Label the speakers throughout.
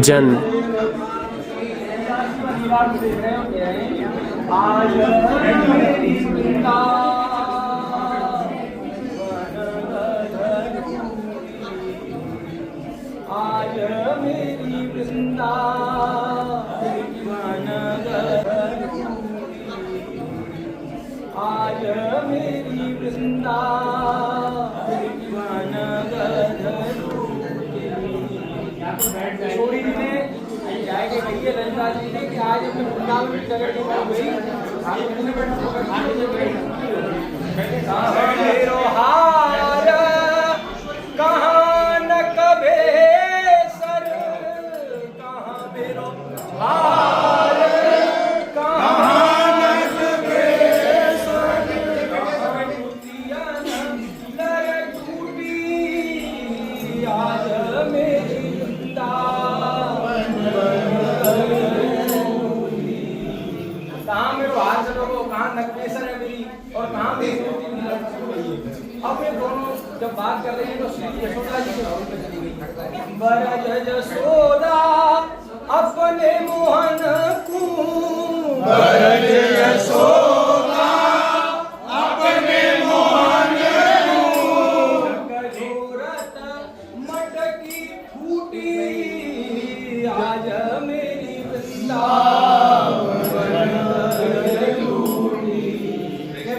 Speaker 1: जन
Speaker 2: छोड़ी जी ने जाएंगे कहिए ललिता जी ने कि आज अपने वृंदावन में जगह हो गई मेरो हार कहाँ न कभे सर कहाँ मेरो हार कहाँ न कभे सर कहाँ टूटिया लर टूटी आज मेरी कहाँ मेरो हार चलो कहाँ नकबेसर है मेरी और कहाँ मेरी अब ये दोनों जब बात कर रही है तो श्री यशोदा जी के भाव में चली गई। बरज यशोदा अपने मोहन को बरज यशोदा अपने मोहन को कजोरत मटकी फूटी आज मेरी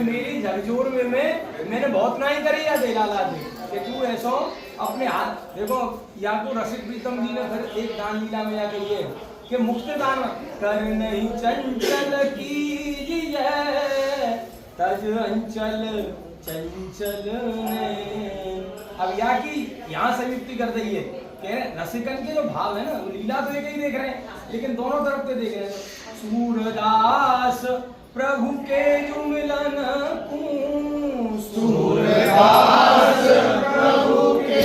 Speaker 2: मेरी झकझोर में मैंने बहुत नाई करी या दे लाला जी कि तू ऐसो अपने हाथ देखो या तो रसिक प्रीतम जी ने फिर एक दान लीला में या कही है कि मुक्त दान कर नहीं चंचल कीजिए तज अंचल चंचल ने अब या की यहाँ संयुक्ति कर दी है कह रहे रसिकन के जो भाव है ना वो लीला तो एक ही देख रहे हैं लेकिन दोनों तरफ पे देख रहे हैं। सूरदास प्रभु के जो मिलन को सूरदास प्रभु के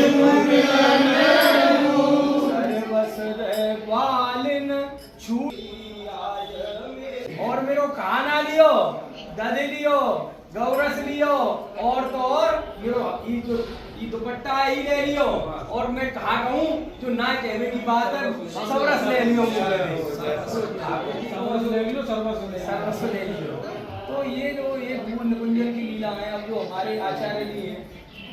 Speaker 2: जो मिलन को सर्वस बालिन छूटी आज और मेरो काना लियो ददे लियो गौरस लियो और तो और मेरो ये दुपट्टा ही ले लियो और मैं कहा कहूँ जो ना कहने की बात है सर्वस ले लियो सर्वस ले लियो। तो ये जो ये भूल निकुंजन की लीला है अब जो हमारे आचार्य जी हैं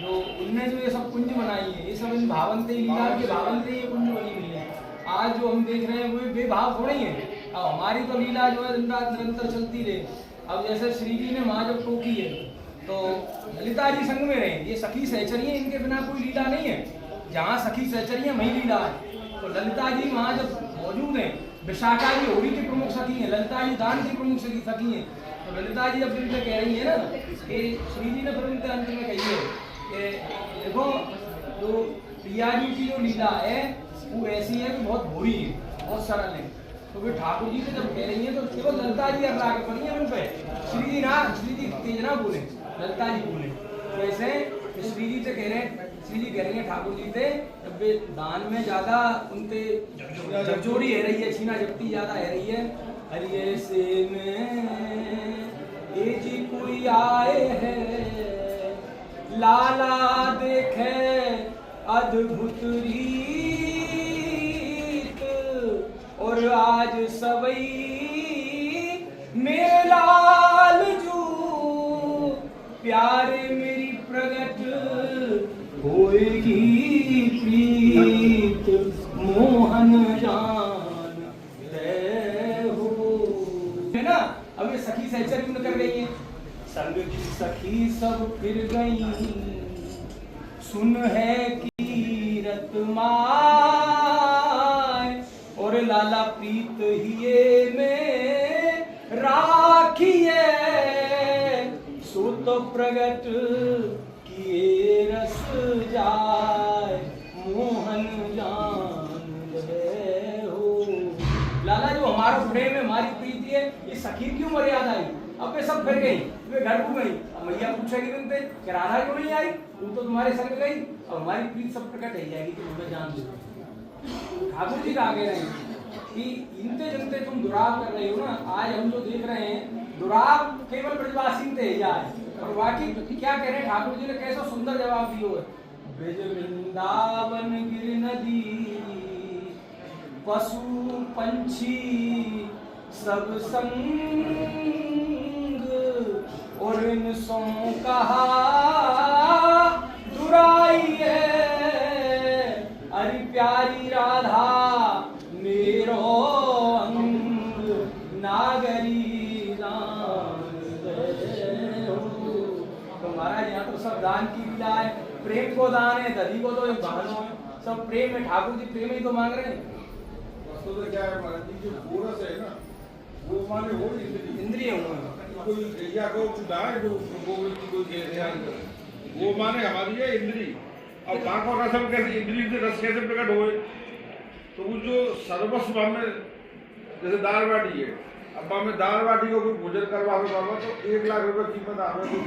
Speaker 2: जो उनने जो ये सब कुंज बनाई है ये सब इन भावंते लीला के भावंते ये कुंज बनी हुई है। आज जो हम देख रहे हैं वो बेभाव थोड़ी है। अब हमारी तो लीला जो है दिन रात निरंतर चलती रहे। अब जैसे श्री जी ने माँ जब टोकी है तो ललिता जी संग में रहे ये सखी सहचरियां इनके बिना कोई लीला नहीं है। जहाँ सखी सहचरियां वही लीला है। तो ललिता जी वहाँ जब मौजूद हैं विशाखा जी होली की प्रमुख सखी हैं ललिता जी दान की प्रमुख सखी हैं। तो ललिता जी जब इनसे कह रही है ना कि श्री जी ने फिर उनके अंत में कही है कि देखो जो प्रिया जी की जो लीला है वो ऐसी है कि बहुत भोरी है बहुत सरल है। तो वे ठाकुर जी से जब कह रही है तो केवल ललिता जी अल्लाह के पड़ी है उन पे श्री जी तेज ना बोले ललिता जी बोले। तो ऐसे श्री जी से कह रहे हैं श्री जी कह रही है ठाकुर जी से जब वे दान में ज्यादा उनके झकझोरी है रही है छीना झपटी ज्यादा है रही है हरिये से में ए जी कोई आए है लाला देखे अद्भुत रीत और आज सवई मेरे लाल जू प्यारे मेरी प्रगट होएगी प्रीत मोहन जान ले हो है ना। अब ये सखी सहचरी में कर गई है संग की सखी सब फिर गई सुन है कीरत माय और लाला प्रीत हिये में राखिए सो तो प्रगट किए रस जाय मोहन जान ले हो। लाला जो हमारा प्रेम है हमारी प्रीति है ये सखी क्यों मर्यादा आई। अब वे सब फिर गई वे घर को गई अब मैया पूछेगी तुमसे कि राधा क्यों नहीं आई तुम तो तुम्हारे संग गई अब हमारी प्रीति सब प्रकट हो जाएगी तुम मुझे जान दो। ठाकुर जी का आगे रहे कि इनते जनते तुम दुराव कर रहे हो ना। आज हम जो देख रहे हैं दुराव केवल ब्रजवासी थे यार और वाकई क्या कह रहे हैं ठाकुर जी ने कैसा सुंदर जवाब दिया है। ब्रज वृंदावन गिर नदी पशु पंछी सब संग और इन सो कहा दुराइए अरे प्यारी राधा मेरो अंग नागरी राम दे हो। तो महाराज यहाँ तो सब दान की लीला है, प्रेम को दान है, दधी को तो बहनों है, सब प्रेम है, ठाकुर जी प्रेम ही तो मांग रहे हैं।
Speaker 1: तो क्या है महाराज जी, जो गोरस है ना वो माने हो
Speaker 2: इंद्रिय हुआ
Speaker 1: कोई या को दाए जो गोविंद की कोई दे ध्यान वो माने हमारी है इंद्री। अब बाक और रसम कैसे इंद्री से रस कैसे प्रकट होए, तो वो जो सर्वस्व में जैसे दाल बाटी है, अब हमें दाल बाटी को कोई भोजन करवावे बाबा तो 1 लाख रुपए कीमत आवे, तो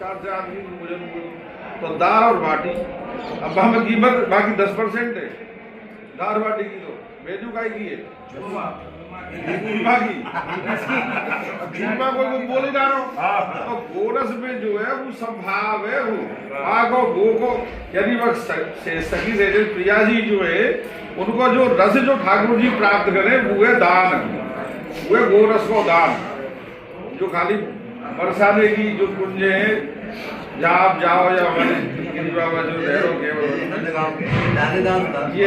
Speaker 1: 4 से आदमी भोजन हुए तो दाल और बाटी। अब हमें कीमत बाकी 10% है दाल बाटी की, तो वैल्यू काय की है चूरमा की, चूरमा को बोले जा रहा हूँ। तो गोरस में जो है वो संभाव है, वो आग और गो को यदि वह सखी से प्रिया जी जो है उनको जो रस जो ठाकुर जी प्राप्त करें वो है दान, वो है गोरस को दान। जो खाली बरसाने की जो कुंज है जहाँ आप जाओ या हमारे गिरी बाबा जो रहोगे ये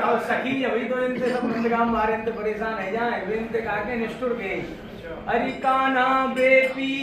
Speaker 2: और सखी अभी तो इनसे सब नंदगाम मारे इनसे परेशान है जाए वे इनसे काके निष्ठुर गए अरे काना बेपी